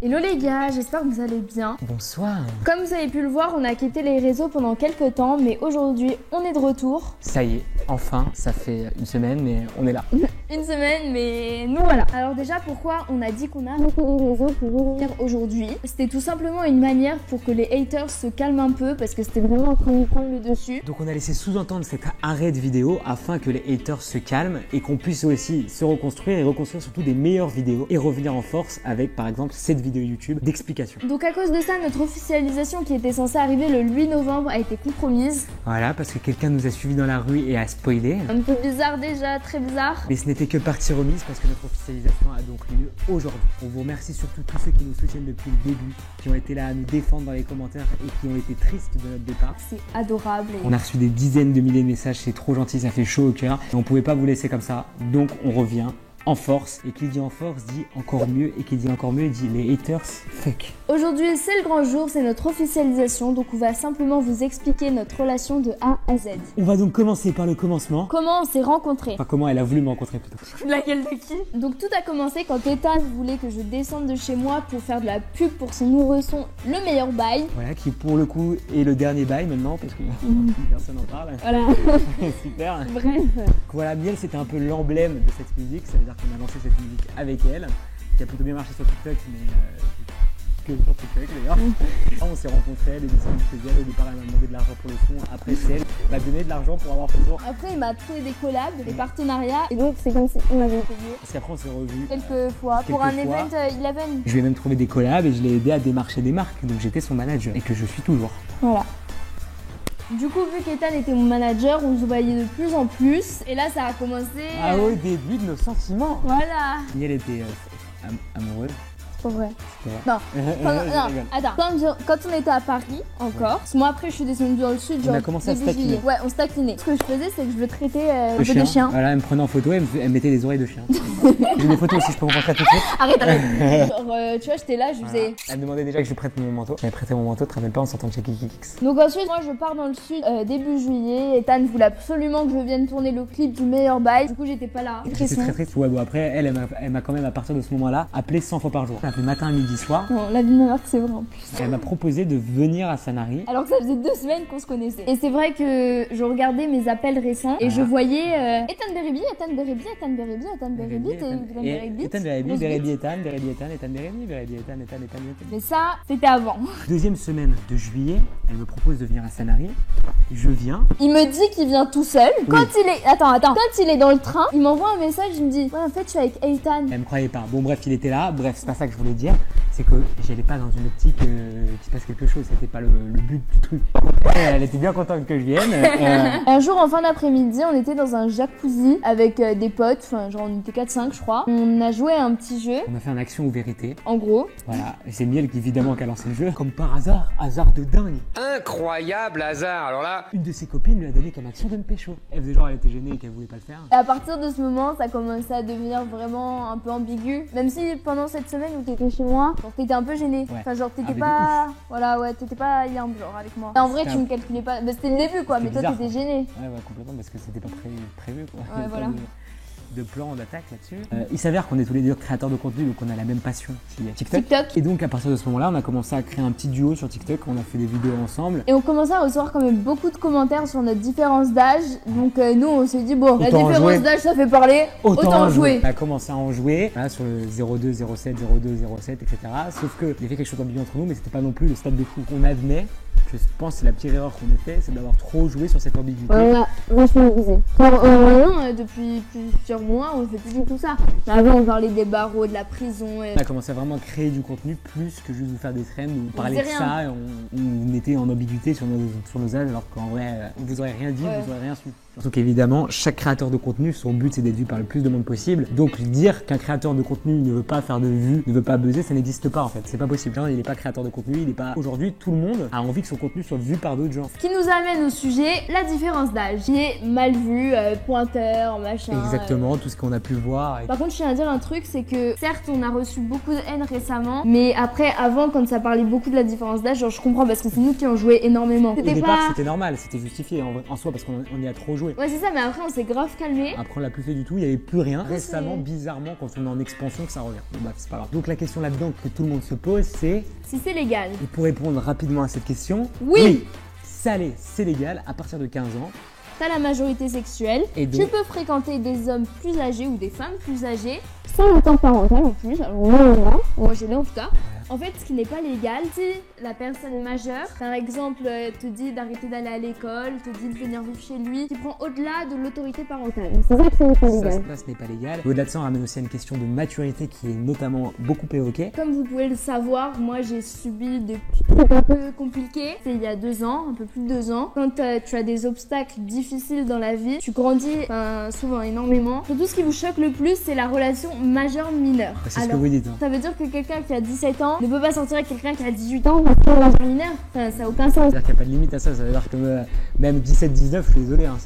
Hello les gars, j'espère que vous allez bien. Bonsoir. Comme vous avez pu le voir, on a quitté les réseaux pendant quelques temps, mais aujourd'hui, on est de retour. Ça y est, enfin, ça fait une semaine, mais on est là. Une semaine, mais nous voilà. Alors déjà, pourquoi on a dit qu'on a arrêté les réseaux pour revenir aujourd'hui? C'était tout simplement une manière pour que les haters se calment un peu, parce que c'était vraiment en train de nous prendre le dessus. Donc on a laissé sous-entendre cet arrêt de vidéo afin que les haters se calment et qu'on puisse aussi se reconstruire et reconstruire surtout des meilleures vidéos et revenir en force avec par exemple cette vidéo YouTube d'explication. Donc à cause de ça, notre officialisation qui était censée arriver le 8 novembre a été compromise. Voilà, parce que quelqu'un nous a suivis dans la rue et a spoilé. Un peu bizarre déjà, très bizarre. Mais ce n'était que partie remise parce que notre officialisation a donc lieu aujourd'hui. On vous remercie surtout tous ceux qui nous soutiennent depuis le début, qui ont été là à nous défendre dans les commentaires et qui ont été tristes de notre départ. C'est adorable. On a reçu des dizaines de milliers de messages, c'est trop gentil, ça fait chaud au cœur. Et on pouvait pas vous laisser comme ça, donc on revient en force. Et qui dit en force dit encore mieux, et qui dit encore mieux dit les haters fuck. Aujourd'hui, c'est le grand jour, c'est notre officialisation, donc on va simplement vous expliquer notre relation de A à Z. On va donc commencer par le commencement. Comment on s'est rencontrés? Enfin, comment elle a voulu me rencontrer plutôt. La gueule de qui? Donc tout a commencé quand Ethan voulait que je descende de chez moi pour faire de la pub pour son nouveau son Le Meilleur Bail. Voilà, qui pour le coup est le dernier bail maintenant, parce que personne n'en parle. Voilà. Super. Bref. Donc voilà, Miel c'était un peu l'emblème de cette musique, ça veut dire qu'on a lancé cette musique avec elle, qui a plutôt bien marché sur TikTok, mais que sur TikTok d'ailleurs. On s'est rencontrés, elle est descendue chez elle, au départ elle m'a demandé de l'argent pour le son, après c'est elle qui m'a donné de l'argent pour avoir son son. Après il m'a trouvé des collabs, des partenariats, et donc c'est comme si on m'avait payé. Parce qu'après on s'est revus Quelques fois, pour un event 11. Je lui ai même trouvé des collabs et je l'ai aidé à démarcher des marques, donc j'étais son manager, et que je suis toujours. Voilà. Du coup, vu qu'Ethan était mon manager, on se voyait de plus en plus. Et là, ça a commencé... Ah au début de nos sentiments. Voilà. Miel était amoureuse. C'est pas vrai. C'est vrai. Non. Je rigole. Attends. Quand on était à Paris, encore, parce que moi après je suis descendue dans le sud, On a commencé à se début taquiner. juillet. Ouais, on se taquinait. Ce que je faisais, c'est que je le traitais un Le peu de chien. Voilà, elle me prenait en photo, elle me mettait les oreilles de chien. J'ai des photos aussi, je peux vous montrer tout de suite. Arrête. Genre, tu vois, j'étais là, je faisais... Elle me demandait déjà que je lui prête mon manteau. J'avais prêté mon manteau, tu te rappelles pas, on s'entend de chez Kikix. Donc ensuite, moi je pars dans le sud début juillet. Ethan voulait absolument que je vienne tourner le clip du Meilleur Bail. Du coup, j'étais pas là. J'étais très triste. Ouais, bon, après, elle m'a quand même, à partir de ce moment-là, appelé 100 fois par jour. Elle m'a appelé matin, midi, soir. Non, la vie de ma mère, c'est vrai en plus. Elle m'a proposé de venir à Sanary. Alors que ça faisait 2 semaines qu'on se connaissait. Et c'est vrai que je regardais mes appels récents et je voyais Ethan Berebi, Ethan Berebi, Ethan Berebi, Ethan Berebi, Ethan Berebi, Berebi Ethan, Berebi Ethan, Ethan Berebi, Berebi Ethan, Ethan. Mais ça, c'était avant. Deuxième semaine de juillet, elle me propose de venir à Sanary. Je viens. Il me dit qu'il vient tout seul. Quand il est... Attends. Quand il est dans le train, il m'envoie un message, il me dit « Ouais, en fait, je suis avec Ethan. » Elle me croyait pas. Bon, bref, il était là. Bref, c'est pas ça que je voulais dire. C'est que j'allais pas dans une optique qu'il se passe quelque chose. C'était pas le but du truc. Elle était bien contente que je vienne. Un jour, en fin d'après-midi, on était dans un jacuzzi avec des potes. Enfin, genre, on était 4-5, je crois. On a joué à un petit jeu. On a fait un action ou vérité. En gros. Voilà. Et c'est Miel qui, évidemment, qui a lancé le jeu. Comme par hasard. Hasard de dingue. Incroyable hasard, alors là... Une de ses copines lui a donné comme action de me pécho. Elle faisait genre, elle était gênée et qu'elle voulait pas le faire. Et à partir de ce moment, ça commençait à devenir vraiment un peu ambigu. Même si pendant cette semaine où t'étais chez moi, genre t'étais un peu gêné. Ouais. Enfin, genre t'étais mais pas. Voilà, ouais, t'étais pas yambe, genre avec moi. Et en vrai, C'était tu me calculais pas. Bah, c'était le début quoi, mais C'était toi bizarre, t'étais gêné. Ouais, complètement, parce que c'était pas prévu quoi. Ouais, Il y avait voilà. pas de plan d'attaque là-dessus. Il s'avère qu'on est tous les deux créateurs de contenu, donc on a la même passion qui est TikTok. Et donc à partir de ce moment-là, on a commencé à créer un petit duo sur TikTok, on a fait des vidéos ensemble. Et on commençait à recevoir quand même beaucoup de commentaires sur notre différence d'âge. Donc nous, on s'est dit, bon, la Autant en différence jouer. d'âge, ça fait parler. Autant en jouer. On a commencé à en jouer, voilà, sur le 02, 07, 02, 07, etc. Sauf qu'il y avait quelque chose d'ambigu entre nous, mais c'était pas non plus le stade de fou. On admet, je pense que c'est la pire erreur qu'on ait fait, c'est d'avoir trop joué sur cette ambiguïté. On a vachement abusé. Maintenant, depuis plusieurs mois, on fait plus du tout ça. Avant, on parlait des barreaux, de la prison. Et... On a commencé à vraiment créer du contenu plus que juste vous faire des trends ou parler de faisait ça. Et on était en ambiguïté sur nos âges, alors qu'en vrai, on vous aurait rien dit, vous aurez rien su. Surtout qu'évidemment, chaque créateur de contenu, son but c'est d'être vu par le plus de monde possible. Donc dire qu'un créateur de contenu ne veut pas faire de vues, ne veut pas buzzer, ça n'existe pas en fait. C'est pas possible. Genre, il n'est pas créateur de contenu, il n'est pas. Aujourd'hui, tout le monde a envie que son contenu soit vu par d'autres gens. Ce qui nous amène au sujet, la différence d'âge, qui est mal vue, pointeur, machin. Exactement, tout ce qu'on a pu voir. Par contre, je tiens à dire un truc, c'est que certes, on a reçu beaucoup de haine récemment, mais après, avant, quand ça parlait beaucoup de la différence d'âge, genre je comprends parce que c'est nous qui en joué énormément. Au départ, c'était normal, c'était justifié en soi parce qu'on y a trop joué. Ouais, c'est ça, mais après, on s'est grave calmé. Après, on l'a plus fait du tout, il n'y avait plus rien. Récemment, bizarrement, quand on est en expansion, que ça revient. Bon, bah, c'est pas grave. Donc, la question là-dedans que tout le monde se pose, c'est si c'est légal. Et pour répondre rapidement à cette question, oui, saler, c'est légal à partir de 15 ans. T'as la majorité sexuelle, et donc, tu peux fréquenter des hommes plus âgés ou des femmes plus âgées, sans le temps parental en plus, alors moi j'ai en tout cas. En fait, ce qui n'est pas légal, si la personne majeure, par exemple, te dit d'arrêter d'aller à l'école, te dit de venir vivre chez lui, qui prend au-delà de l'autorité parentale. C'est ça que ce n'est pas légal. Ça, ce n'est pas légal. Au-delà de ça, on ramène aussi à une question de maturité qui est notamment beaucoup évoquée. Comme vous pouvez le savoir, moi j'ai subi des trucs un peu compliqués. C'est il y a 2 ans, un peu plus de 2 ans. Quand tu as des obstacles difficiles dans la vie, tu grandis souvent énormément. Surtout ce qui vous choque le plus, c'est la relation majeur-mineur. C'est ce que vous dites. Hein. Ça veut dire que quelqu'un qui a 17 ans ne peut pas sortir avec quelqu'un qui a 18 ans parce que majeur mineur. Ça n'a aucun sens. C'est-à-dire qu'il n'y a pas de limite à ça. Ça veut dire que même 17-19, je suis désolé, hein,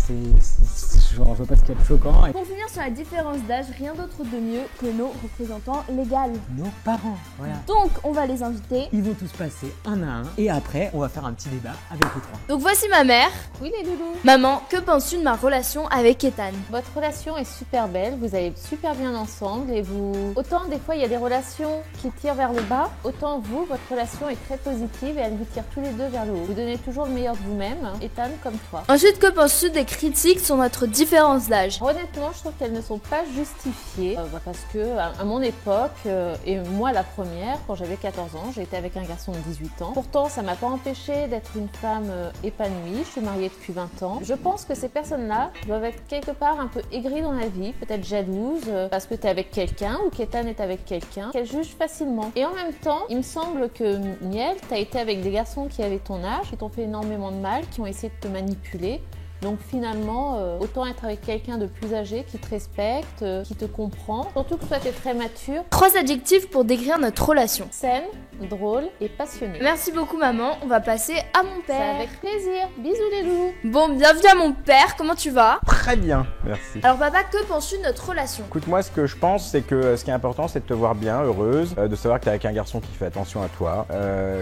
je vois pas ce qu'il y a de choquant. Pour finir sur la différence d'âge, rien d'autre de mieux que nos représentants légaux. Nos parents, voilà. Donc on va les inviter. Ils vont tous passer un à un et après on va faire un petit débat avec les trois. Donc voici ma mère. Oui les loulous. Maman, que penses-tu de ma relation avec Ethan? Votre relation est super belle, vous allez super bien ensemble et vous... Autant des fois il y a des relations qui tirent vers le bas, autant vous, votre relation est très positive et elle vous tire tous les deux vers le haut. Vous donnez toujours le meilleur de vous-même, Ethan comme toi. Ensuite, que penses-tu des critiques sur notre différence d'âge? Honnêtement, je trouve qu'elles ne sont pas justifiées parce que à mon époque, et moi la première, quand j'avais 14 ans, j'ai été avec un garçon de 18 ans. Pourtant, ça m'a pas empêché d'être une femme épanouie. Je suis mariée depuis 20 ans. Je pense que ces personnes-là doivent être quelque part un peu aigries dans la vie, peut-être jalouses parce que tu es avec quelqu'un ou qu'Ethan est avec quelqu'un, qu'elles jugent facilement. Et en même temps, il me semble que Miel, tu as été avec des garçons qui avaient ton âge, qui t'ont fait énormément de mal, qui ont essayé de te manipuler. Donc finalement, autant être avec quelqu'un de plus âgé qui te respecte, qui te comprend. Surtout que toi, tu es très mature. 3 adjectifs pour décrire notre relation. Saine, drôle et passionnée. Merci beaucoup maman, on va passer à mon père. C'est avec plaisir. Bisous les loulous. Bon, bienvenue à mon père, comment tu vas? Très bien, merci. Alors papa, que penses-tu de notre relation? Écoute, moi ce que je pense, c'est que ce qui est important, c'est de te voir bien, heureuse, de savoir que tu es avec un garçon qui fait attention à toi,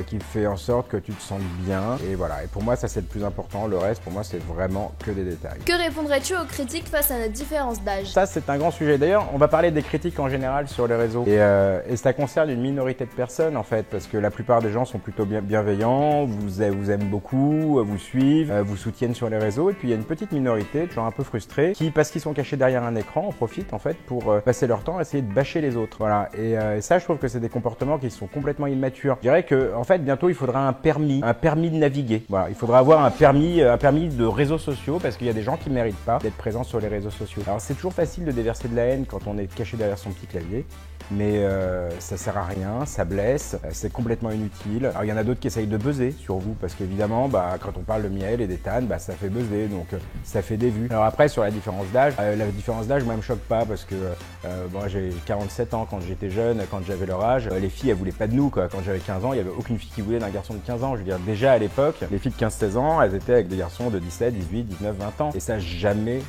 qui fait en sorte que tu te sentes bien. Et voilà, et pour moi ça c'est le plus important, le reste pour moi c'est vraiment que des détails. Que répondrais-tu aux critiques face à notre différence d'âge? Ça c'est un grand sujet. D'ailleurs, on va parler des critiques en général sur les réseaux. Et ça concerne une minorité de personnes en fait, parce que la plupart des gens sont plutôt bienveillants, vous aiment beaucoup, vous suivent, vous soutiennent sur les réseaux. Et puis il y a une petite minorité, toujours un peu frustrée, qui parce qu'ils sont cachés derrière un écran, en profitent en fait pour passer leur temps à essayer de bâcher les autres. Voilà. Et ça je trouve que c'est des comportements qui sont complètement immatures. Je dirais que en fait bientôt il faudra un permis de naviguer. Voilà, il faudra avoir un permis de réseaux sociaux parce qu'il y a des gens qui ne méritent pas d'être présents sur les réseaux sociaux. Alors c'est toujours facile de déverser de la haine quand on est caché derrière son petit clavier. Mais ça sert à rien, ça blesse, c'est complètement inutile. Alors il y en a d'autres qui essayent de buzzer sur vous parce qu'évidemment quand on parle de Miel et d'Ethan, ça fait buzzer, donc ça fait des vues. Alors après sur la différence d'âge moi elle me choque pas parce que bon, j'ai 47 ans quand j'étais jeune, quand j'avais leur âge, les filles elles voulaient pas de nous quoi. Quand j'avais 15 ans, il y avait aucune fille qui voulait d'un garçon de 15 ans. Je veux dire déjà à l'époque, les filles de 15-16 ans, elles étaient avec des garçons de 17, 18, 19, 20 ans. Et ça n'a jamais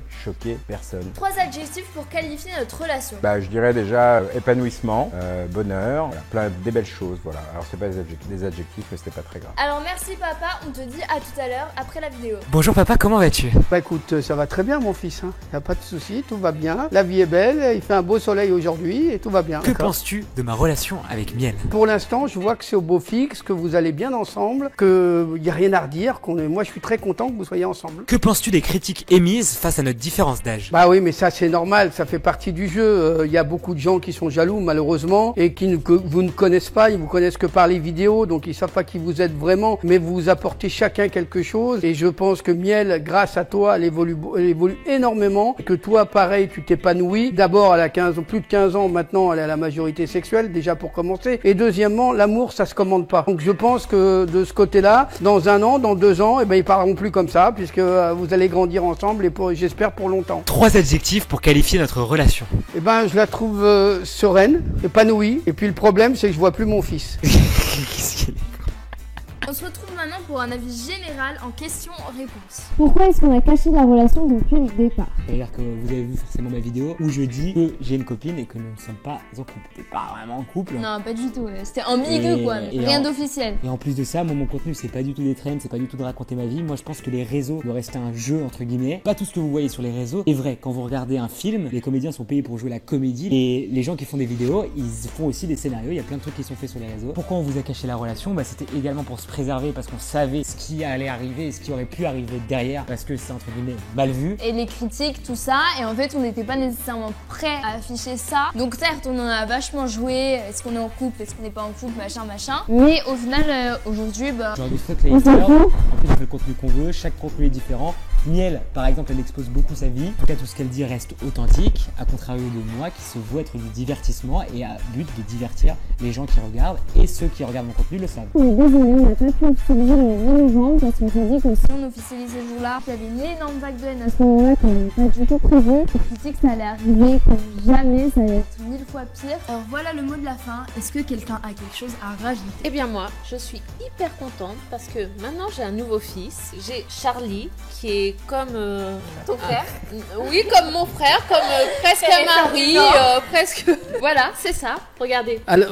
choqué personne. 3 adjectifs pour qualifier notre relation. Je dirais déjà épanouissement, bonheur, voilà, des belles choses, voilà. Alors c'est pas des adjectifs, mais c'était pas très grave. Alors merci papa, on te dit à tout à l'heure après la vidéo. Bonjour papa, comment vas-tu? Écoute, ça va très bien mon fils, y a pas de souci, tout va bien. La vie est belle, il fait un beau soleil aujourd'hui et tout va bien. Que penses-tu de ma relation avec Miel? Pour l'instant, je vois que c'est au beau fixe, que vous allez bien ensemble, qu'il n'y a rien à redire, moi je suis très content que vous soyez ensemble. Que penses-tu des critiques émises face à notre différence d'âge? Oui, mais ça c'est normal, ça fait partie du jeu. Il y a beaucoup de gens qui sont jaloux malheureusement et que vous ne connaissent pas, ils vous connaissent que par les vidéos, donc ils savent pas qui vous êtes vraiment, mais vous apportez chacun quelque chose et je pense que Miel, grâce à toi, elle évolue énormément et que toi pareil tu t'épanouis. D'abord elle a plus de 15 ans, maintenant elle a la majorité sexuelle déjà pour commencer et deuxièmement l'amour ça se commande pas. Donc je pense que de ce côté-là, dans 1 an, dans 2 ans, ils parleront plus comme ça puisque vous allez grandir ensemble et j'espère pour longtemps. 3 adjectifs pour qualifier notre relation. Je la trouve sereine, épanouie, et puis le problème c'est que je vois plus mon fils. On se retrouve maintenant pour un avis général en questions-réponses. Pourquoi est-ce qu'on a caché la relation depuis le départ? C'est-à-dire que vous avez vu forcément ma vidéo où je dis que j'ai une copine et que nous ne sommes pas en couple. T'es pas vraiment en couple. Non, pas du tout. C'était ambigu quoi. Rien d'officiel. Et en plus de ça, moi, mon contenu, c'est pas du tout des trends, c'est pas du tout de raconter ma vie. Moi, je pense que les réseaux doivent rester un jeu, entre guillemets. Pas tout ce que vous voyez sur les réseaux est vrai. Quand vous regardez un film, les comédiens sont payés pour jouer la comédie. Et les gens qui font des vidéos, ils font aussi des scénarios. Il y a plein de trucs qui sont faits sur les réseaux. Pourquoi on vous a caché la relation? Bah, c'était également pour se préserver parce qu'on savait ce qui allait arriver et ce qui aurait pu arriver derrière parce que c'est, entre guillemets, mal vu. Et les critiques, tout ça. Et en fait, on n'était pas nécessairement prêt à afficher ça. Donc, certes, on en a vachement joué. Est-ce qu'on est en couple? Est-ce qu'on n'est pas en couple? Machin. Mais au final, aujourd'hui, bah. Genre du fuck les haters. En plus, on fait le contenu qu'on veut. Chaque contenu est différent. Miel, par exemple, elle expose beaucoup sa vie. En tout cas, tout ce qu'elle dit reste authentique, à contrario de moi qui se veut être du divertissement et à but de divertir les gens qui regardent et ceux qui regardent mon contenu le savent. On est désolé, on n'a pas pu officialiser le novembre parce qu'on s'est dit que Si on officialise ce jour-là, il y avait une énorme vague de haine à ce moment-là qu'on n'avait pas du tout prévu. Les critiques, ça allait arriver comme jamais, ça allait être 1000 fois pire. Alors voilà le mot de la fin. Est-ce que quelqu'un a quelque chose à rajouter? Eh bien moi, je suis hyper contente parce que maintenant j'ai un nouveau fils. J'ai Charlie qui est comme Ton frère? oui, comme mon frère, comme presque un mari, presque. Voilà, c'est ça. Regardez. Alors...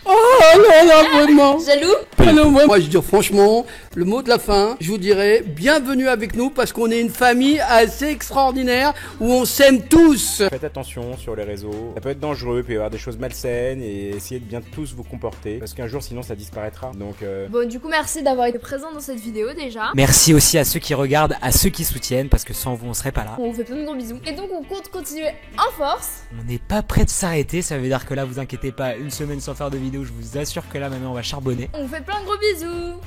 Oh non, non, vraiment. Jaloux? Alors, moi, je dis franchement, le mot de la fin, je vous dirais bienvenue avec nous parce qu'on est une famille assez extraordinaire où on s'aime tous. Faites attention sur les réseaux, ça peut être dangereux, il peut y avoir des choses malsaines et essayez de bien tous vous comporter parce qu'un jour sinon ça disparaîtra. Donc Bon, du coup, merci d'avoir été présent dans cette vidéo déjà. Merci aussi à ceux qui regardent, à ceux qui soutiennent parce que sans vous on serait pas là. On vous fait plein de gros bisous. Et donc, on compte continuer en force. On n'est pas prêt de s'arrêter, ça veut dire que là vous inquiétez pas, une semaine sans faire de vidéo, je vous assure que là maintenant on va charbonner. On vous fait plein de gros bisous.